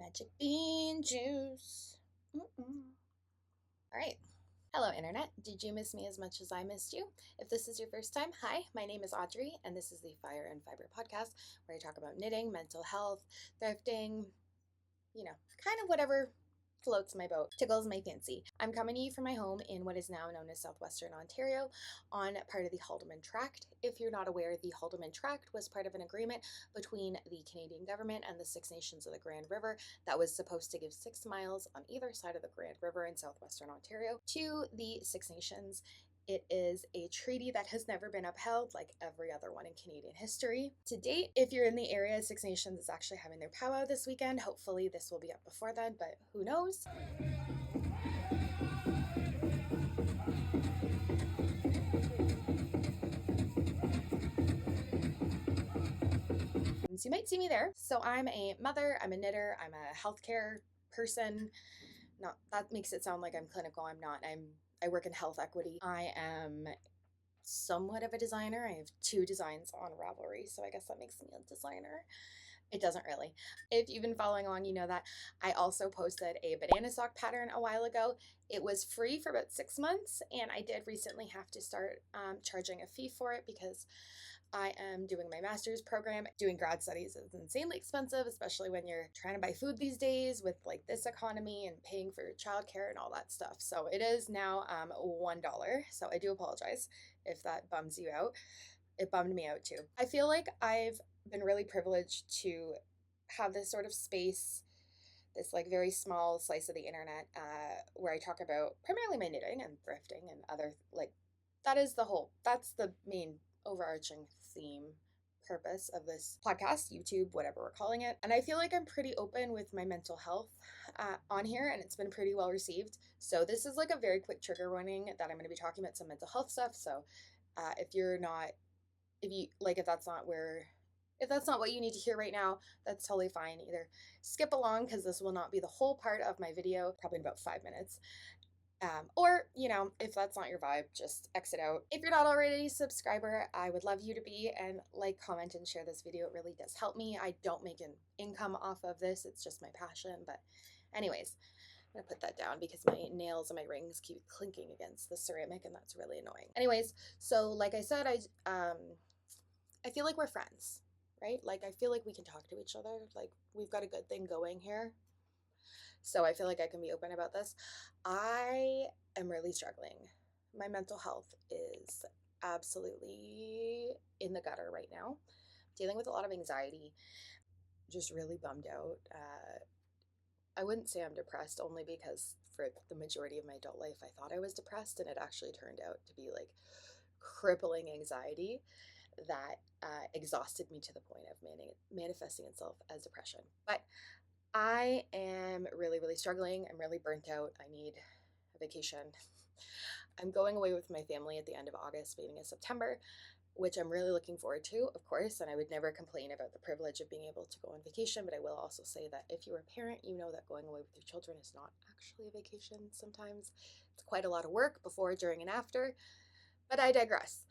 Magic bean juice. All right. Hello, Internet. Did you miss me as much as I missed you? If this is your first time, hi, my name is Audrey, and this is the Fire and Fibre podcast where I talk about knitting, mental health, thrifting, kind of whatever floats my boat, tickles my fancy. I'm coming to you from my home in what is now known as southwestern Ontario on part of the Haldimand Tract. If you're not aware, the Haldimand Tract was part of an agreement between the Canadian government and the Six Nations of the Grand River that was supposed to give 6 miles on either side of the Grand River in southwestern Ontario to the Six Nations. It is a treaty that has never been upheld, like every other one in Canadian history. To date, if you're in the area, Six Nations is actually having their powwow this weekend. Hopefully this will be up before then, but who knows? So you might see me there. So I'm a mother, I'm a knitter, I'm a healthcare person. Not that makes it sound like I'm clinical. I'm not. I work in health equity. I am somewhat of a designer. I have 2 designs on Ravelry, so I guess that makes me a designer. It doesn't really. If you've been following along, you know that I also posted a banana sock pattern a while ago. It was free for about 6 months, and I did recently have to start charging a fee for it because I am doing my master's program. Doing grad studies is insanely expensive, especially when you're trying to buy food these days with like this economy and paying for childcare and all that stuff. So it is now $1. So I do apologize if that bums you out. It bummed me out too. I feel like I've been really privileged to have this sort of space, this like very small slice of the internet where I talk about primarily my knitting and thrifting and other that's the main overarching theme purpose of this podcast, YouTube, whatever we're calling it. And I feel like I'm pretty open with my mental health on here, and it's been pretty well received. So this is like a very quick trigger warning that I'm going to be talking about some mental health stuff. So if that's not what you need to hear right now, that's totally fine. Either skip along because this will not be the whole part of my video, probably in about 5 minutes. Or, if that's not your vibe, just exit out. If you're not already a subscriber, I would love you to be, and like, comment, and share this video. It really does help me. I don't make an income off of this. It's just my passion. But anyways, I'm gonna put that down because my nails and my rings keep clinking against the ceramic, and that's really annoying. Anyways, so like I said, I feel like we're friends, right? Like, I feel like we can talk to each other. Like, we've got a good thing going here. So I feel like I can be open about this. I am really struggling. My mental health is absolutely in the gutter right now. Dealing with a lot of anxiety, just really bummed out. I wouldn't say I'm depressed, only because for the majority of my adult life, I thought I was depressed, and it actually turned out to be like crippling anxiety that exhausted me to the point of manifesting itself as depression. But I am really, really struggling. I'm really burnt out. I need a vacation. I'm going away with my family at the end of August, beginning of September, which I'm really looking forward to, of course, and I would never complain about the privilege of being able to go on vacation, but I will also say that if you're a parent, you know that going away with your children is not actually a vacation sometimes. It's quite a lot of work before, during, and after, but I digress.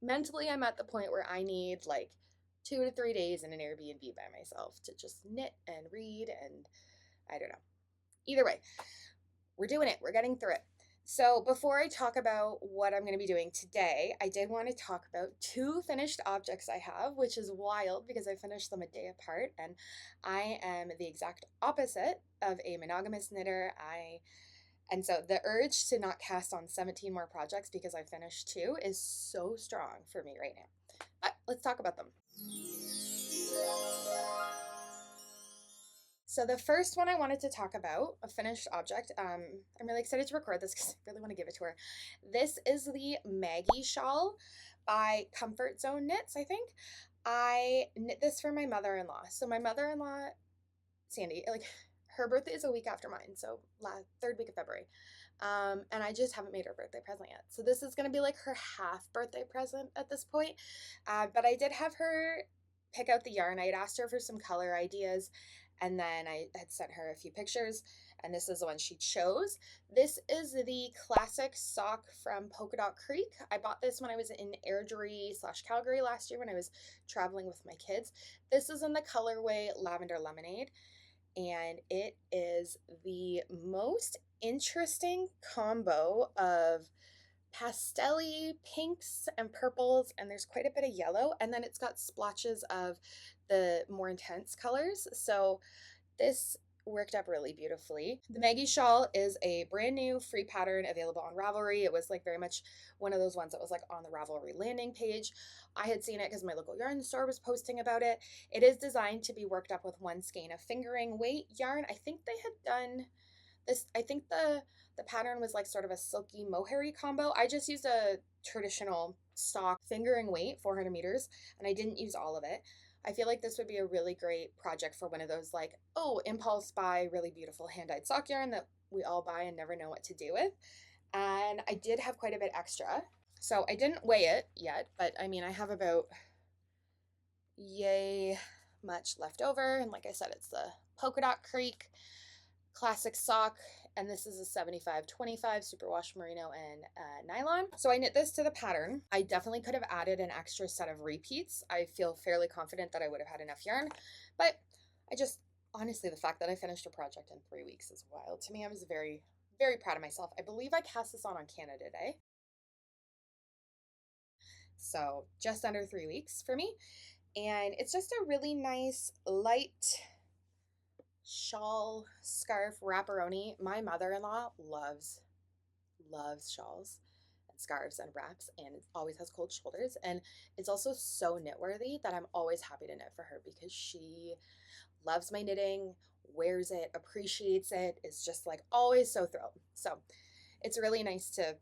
Mentally, I'm at the point where I need like 2 to 3 days in an Airbnb by myself to just knit and read, and I don't know. Either way, we're doing it. We're getting through it. So before I talk about what I'm going to be doing today, I did want to talk about 2 finished objects I have, which is wild because I finished them a day apart, and I am the exact opposite of a monogamous knitter. And so the urge to not cast on 17 more projects because I finished 2 is so strong for me right now. But let's talk about them. So the first one I wanted to talk about, a finished object, I'm really excited to record this because I really want to give it to her. This is the Maggie Shawl by Comfort Zone Knits, I think. I knit this for my mother-in-law. So my mother-in-law, Sandy, her birthday is a week after mine, so 3rd week of February. And I just haven't made her birthday present yet. So this is going to be like her half birthday present at this point. But I did have her pick out the yarn. I had asked her for some color ideas, and then I had sent her a few pictures, and this is the one she chose. This is the classic sock from Polka Dot Creek. I bought this when I was in Airdrie/Calgary last year when I was traveling with my kids. This is in the colorway Lavender Lemonade, and it is the most interesting combo of pastel-y pinks and purples, and there's quite a bit of yellow, and then it's got splotches of the more intense colors. So this worked up really beautifully. The Maggie Shawl is a brand new free pattern available on Ravelry. It was like very much one of those ones that was like on the Ravelry landing page. I had seen it because my local yarn store was posting about it. It is designed to be worked up with one skein of fingering weight yarn. I think they had done this, I think the pattern was like sort of a silky mohair combo. I just used a traditional stock fingering weight, 400 meters, and I didn't use all of it. I feel like this would be a really great project for one of those like, oh, impulse buy, really beautiful hand-dyed sock yarn that we all buy and never know what to do with. And I did have quite a bit extra. So I didn't weigh it yet, but I mean, I have about yay much left over. And like I said, it's the Polka Dot Creek classic sock, and this is a 75/25 superwash merino and nylon. So I knit this to the pattern. I definitely could have added an extra set of repeats. I feel fairly confident that I would have had enough yarn, but I just, honestly, the fact that I finished a project in 3 weeks is wild to me. I was very, very proud of myself. I believe I cast this on Canada Day. So just under 3 weeks for me. And it's just a really nice, light shawl, scarf, wrapperoni. My mother-in-law loves shawls and scarves and wraps, and it always has cold shoulders. And it's also so knit-worthy that I'm always happy to knit for her because she loves my knitting, wears it, appreciates it, is just like always so thrilled. So it's really nice to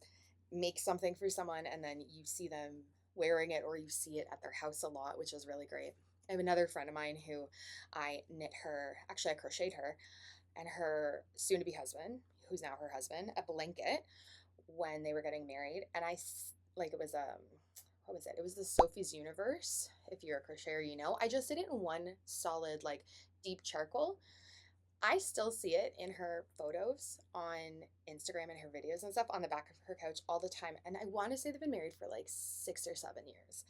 make something for someone and then you see them wearing it or you see it at their house a lot, which is really great. I have another friend of mine who I knit her, actually I crocheted her, and her soon-to-be husband, who's now her husband, a blanket when they were getting married. And I, like, it was, what was it? It was the Sophie's Universe. If you're a crocheter, you know. I just did it in one solid, like, deep charcoal. I still see it in her photos on Instagram and her videos and stuff on the back of her couch all the time. And I want to say they've been married for like 6 or 7 years.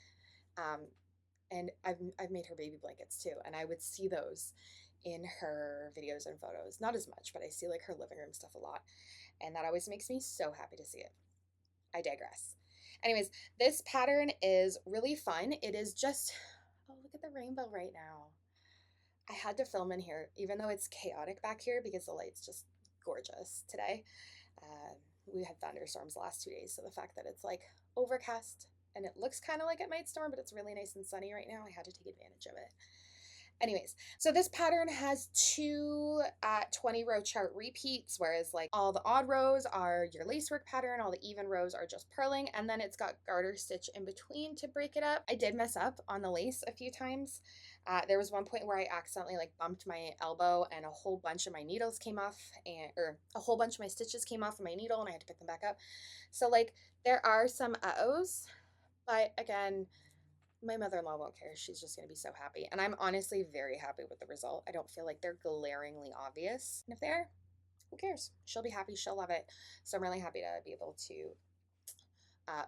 And I've made her baby blankets too, and I would see those in her videos and photos. Not as much, but I see like her living room stuff a lot, and that always makes me so happy to see it. I digress. Anyways, this pattern is really fun. It is just, oh, look at the rainbow right now. I had to film in here, even though it's chaotic back here because the light's just gorgeous today. We had thunderstorms the last 2 days, so the fact that it's like overcast and it looks kind of like it might storm, but it's really nice and sunny right now, I had to take advantage of it. Anyways, so this pattern has two 20 row chart repeats, whereas like all the odd rows are your lacework pattern, all the even rows are just purling, and then it's got garter stitch in between to break it up. I did mess up on the lace a few times. There was one point where I accidentally like bumped my elbow and a whole bunch of my needles came off, or a whole bunch of my stitches came off of my needle and I had to pick them back up. So like there are some uh-ohs, but again, my mother-in-law won't care. She's just going to be so happy. And I'm honestly very happy with the result. I don't feel like they're glaringly obvious. And if they are, who cares? She'll be happy. She'll love it. So I'm really happy to be able to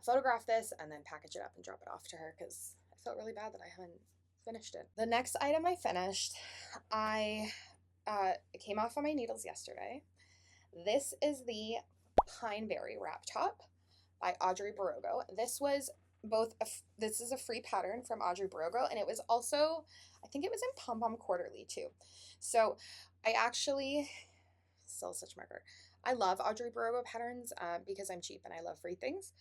photograph this and then package it up and drop it off to her because I felt really bad that I haven't finished it. The next item I finished, I came off on my needles yesterday. This is the Pineberry Wrap Top by Audrey Barogo. This was this is a free pattern from Audrey Barogo, and it was also, I think it was in Pom Pom Quarterly too. So I actually, still such marker. I love Audrey Barogo patterns because I'm cheap and I love free things.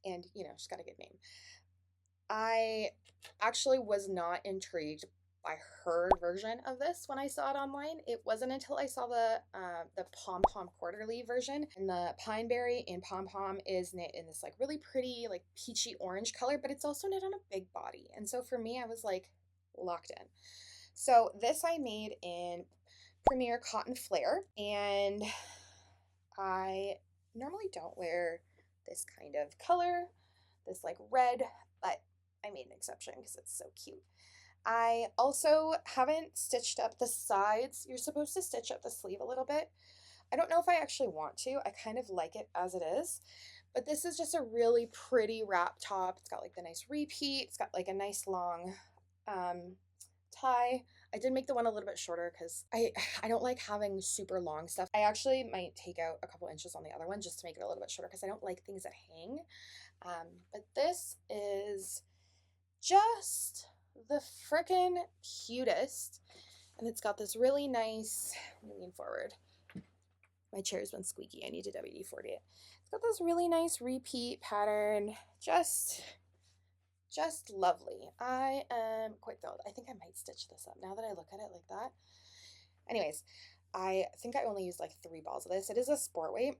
And, you know, she's got a good name. I actually was not intrigued by her version of this when I saw it online. It wasn't until I saw the Pom Pom Quarterly version, and the Pineberry in Pom Pom is knit in this like really pretty like peachy orange color, but it's also knit on a big body. And so for me, I was like locked in. So this I made in Premier Cotton Flare, and I normally don't wear this kind of color, this like red, but I made an exception because it's so cute. I also haven't stitched up the sides. You're supposed to stitch up the sleeve a little bit, I don't know if I actually want to. I kind of like it as it is. But this is just a really pretty wrap top. It's got like the nice repeat. It's got like a nice long tie. I did make the one a little bit shorter because I don't like having super long stuff. I actually might take out a couple inches on the other one just to make it a little bit shorter because I don't like things that hang. But this is just the frickin' cutest. And it's got this really nice, let me lean forward. My chair's been squeaky. I need to WD-40 it. It's got this really nice repeat pattern. Just lovely. I am quite thrilled. I think I might stitch this up now that I look at it like that. Anyways, I think I only used like 3 balls of this. It is a sport weight.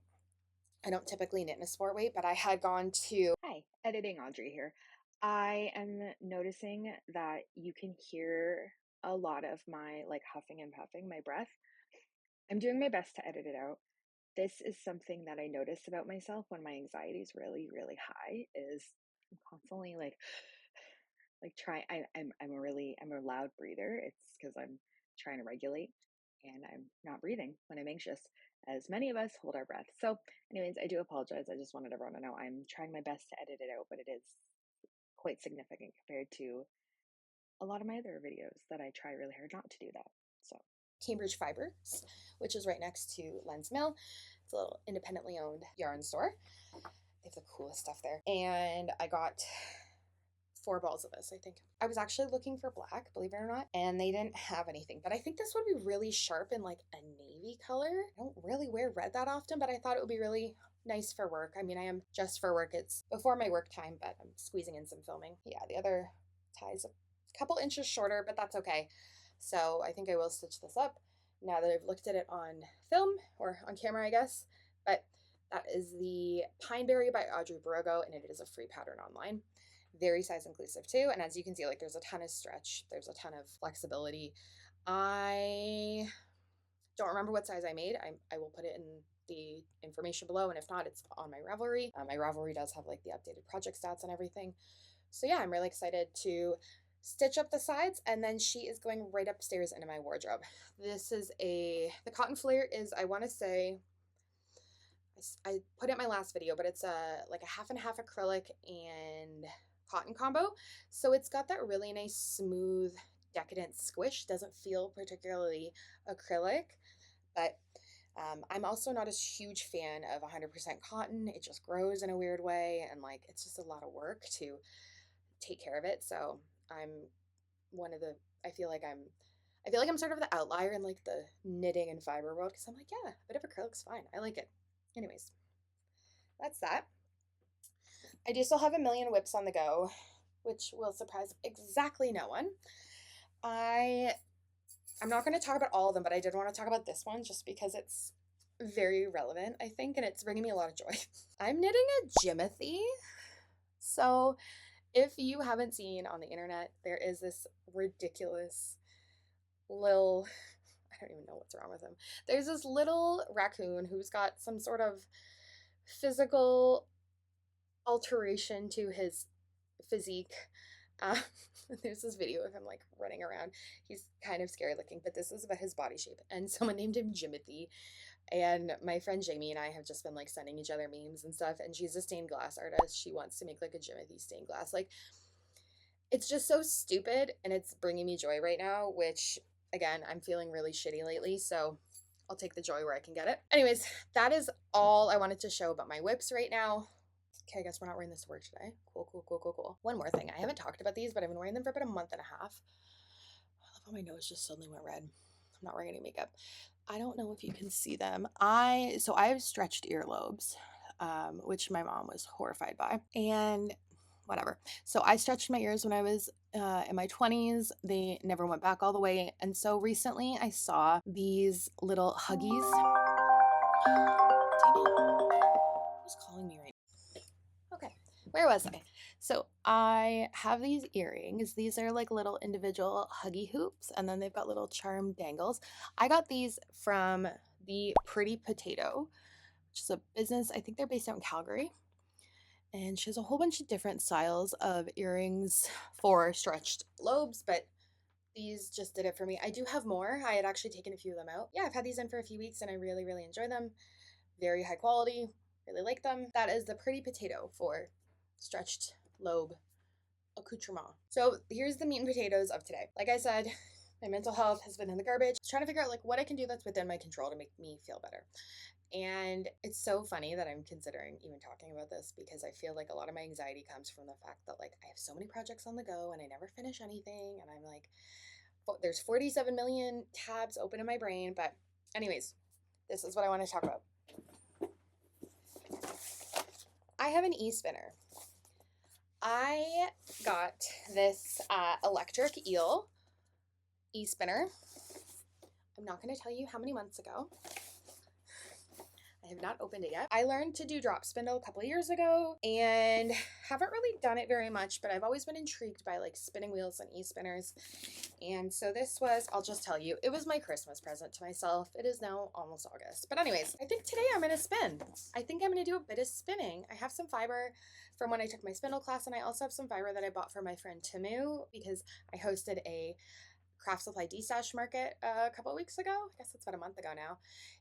I don't typically knit in a sport weight, but I had gone to... Hi, editing Audrey here. I am noticing that you can hear a lot of my like huffing and puffing, my breath. I'm doing my best to edit it out. This is something that I notice about myself when my anxiety is really, really high, is I'm constantly like I'm a loud breather. It's because I'm trying to regulate and I'm not breathing when I'm anxious, as many of us hold our breath. So anyways, I do apologize. I just wanted everyone to know I'm trying my best to edit it out, but it is quite significant compared to a lot of my other videos that I try really hard not to do that. So Cambridge Fibre, which is right next to Lens Mill. It's a little independently owned yarn store. They have the coolest stuff there. And I got 4 balls of this, I think. I was actually looking for black, believe it or not, and they didn't have anything. But I think this would be really sharp in like a navy color. I don't really wear red that often, but I thought it would be really nice for work. I mean, I am just for work. It's before my work time, but I'm squeezing in some filming. Yeah, the other tie's a couple inches shorter, but that's okay. So I think I will stitch this up now that I've looked at it on film, or on camera, I guess. But that is the Pineberry by Audrey Borogo, and it is a free pattern online. Very size inclusive too. And as you can see, like there's a ton of stretch, there's a ton of flexibility. I don't remember what size I made. I will put it in the information below, and if not, it's on my Ravelry. My Ravelry does have like the updated project stats and everything. So yeah, I'm really excited to stitch up the sides, and then she is going right upstairs into my wardrobe. This is the cotton flare is, I want to say, I put it in my last video, but it's like a half and half acrylic and cotton combo. So it's got that really nice, smooth, decadent squish. Doesn't feel particularly acrylic, but I'm also not a huge fan of 100% cotton. It just grows in a weird way, and like it's just a lot of work to take care of it. So I'm one of the, I feel like I'm sort of the outlier in like the knitting and fiber world, because I'm like, yeah, a bit of acrylic's fine. I like it. Anyways, that's that. I do still have a million whips on the go, which will surprise exactly no one. I'm not going to talk about all of them, but I did want to talk about this one just because it's very relevant, I think, and it's bringing me a lot of joy. I'm knitting a Jimothy. So if you haven't seen on the internet, there is this ridiculous little, I don't even know what's wrong with him. There's this little raccoon who's got some sort of physical alteration to his physique. Uh, there's this video of him like running around. He's kind of scary looking, but this is about his body shape. And someone named him Jimothy. And my friend Jamie and I have just been like sending each other memes and stuff. And she's a stained glass artist. She wants to make like a Jimothy stained glass. Like, it's just so stupid, and it's bringing me joy right now, which again, I'm feeling really shitty lately. So I'll take the joy where I can get it. Anyways, that is all I wanted to show about my whips right now. Okay, I guess we're not wearing this to work today. Cool. One more thing. I haven't talked about these, but I've been wearing them for about a month and a half. I love how my nose just suddenly went red. I'm not wearing any makeup. I don't know if you can see them. I have stretched earlobes, which my mom was horrified by. And whatever. So I stretched my ears when I was in my 20s. They never went back all the way. And so recently I saw these little Huggies. Damn it. Who's calling me right now? Okay, where was I? So I have these earrings. These are like little individual Huggy hoops, and then they've got little charm dangles. I got these from the Pretty Potato, which is a business. I think they're based out in Calgary. And she has a whole bunch of different styles of earrings for stretched lobes, but these just did it for me. I do have more. I had actually taken a few of them out. Yeah, I've had these in for a few weeks and I really, really enjoy them. Very high quality. Really like them. That is the pretty potato for stretched lobe accoutrement. So here's the meat and potatoes of today. Like I said, my mental health has been in the garbage. Trying to figure out like what I can do that's within my control to make me feel better. And it's so funny that I'm considering even talking about this because I feel like a lot of my anxiety comes from the fact that like I have so many projects on the go and I never finish anything. And I'm like, there's 47 million tabs open in my brain. But, anyways, this is what I want to talk about. I have an e-spinner. I got this electric eel e-spinner. I'm not going to tell you how many months ago. I have not opened it yet. I learned to do drop spindle a couple of years ago and haven't really done it very much, but I've always been intrigued by like spinning wheels and e-spinners. And so this was, I'll just tell you, it was my Christmas present to myself. It is now almost August. But anyways, I think today I'm going to spin. I think I'm going to do a bit of spinning. I have some fiber from when I took my spindle class, and I also have some fiber that I bought for my friend Timu because I hosted a craft supply D-stash market a couple of weeks ago. I guess it's about a month ago now.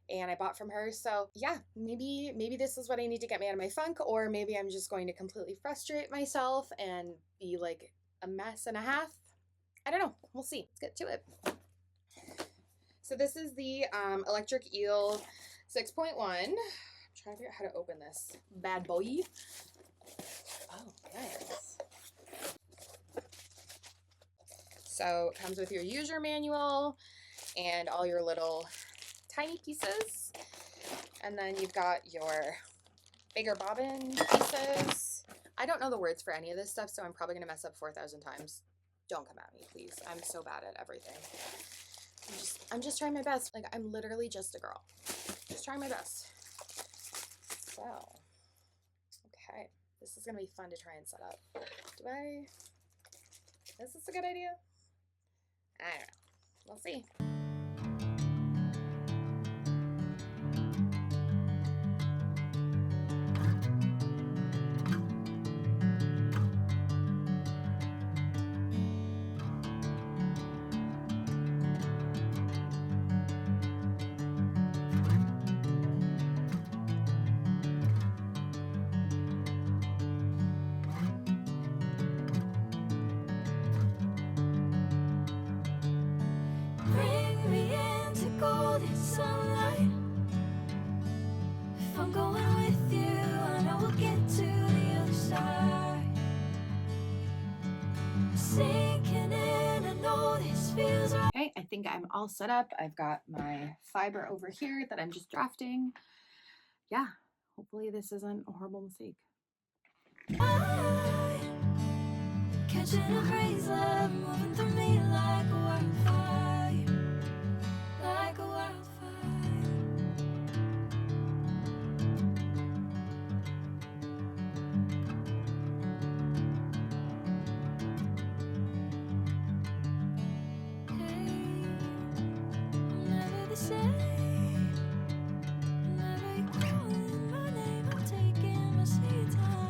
And I bought from her. So yeah, maybe this is what I need to get me out of my funk, or maybe I'm just going to completely frustrate myself and be like a mess and a half. I don't know. We'll see. Let's get to it. So this is the Electric Eel 6.1. I'm trying to figure out how to open this bad boy. Oh, nice. So it comes with your user manual and all your little tiny pieces. And then you've got your bigger bobbin pieces. I don't know the words for any of this stuff, so I'm probably going to mess up 4,000 times. Don't come at me, please. I'm so bad at everything. I'm just trying my best. Like, I'm literally just a girl. Just trying my best. So, okay. This is going to be fun to try and set up. Is this a good idea? I don't know. We'll see. Bring me into golden sunlight. If I'm going with you, I know we'll get to the other side. Sinking in, I know this feels right. Okay, I think I'm all set up. I've got my fiber over here that I'm just drafting. Yeah, hopefully this isn't a horrible mistake. Catching a breeze, love moving through me like a wildfire, like a wildfire. Hey, I'm never the same. Whenever you're calling my name, I'm taking my sweet time.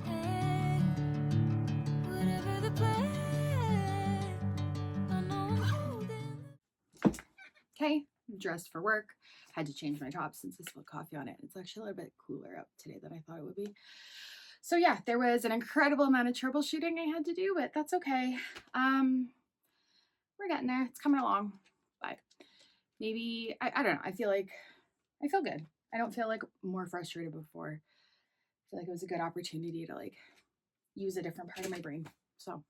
Hey, whatever the plan, I know I'm holding. Okay, I'm dressed for work. Had to change my top since I spilled coffee on it. It's actually a little bit cooler out today than I thought it would be. So yeah, there was an incredible amount of troubleshooting I had to do, but that's okay. We're getting there. It's coming along. But maybe, I don't know. I feel good. I don't feel like more frustrated before. I feel like it was a good opportunity to like use a different part of my brain. So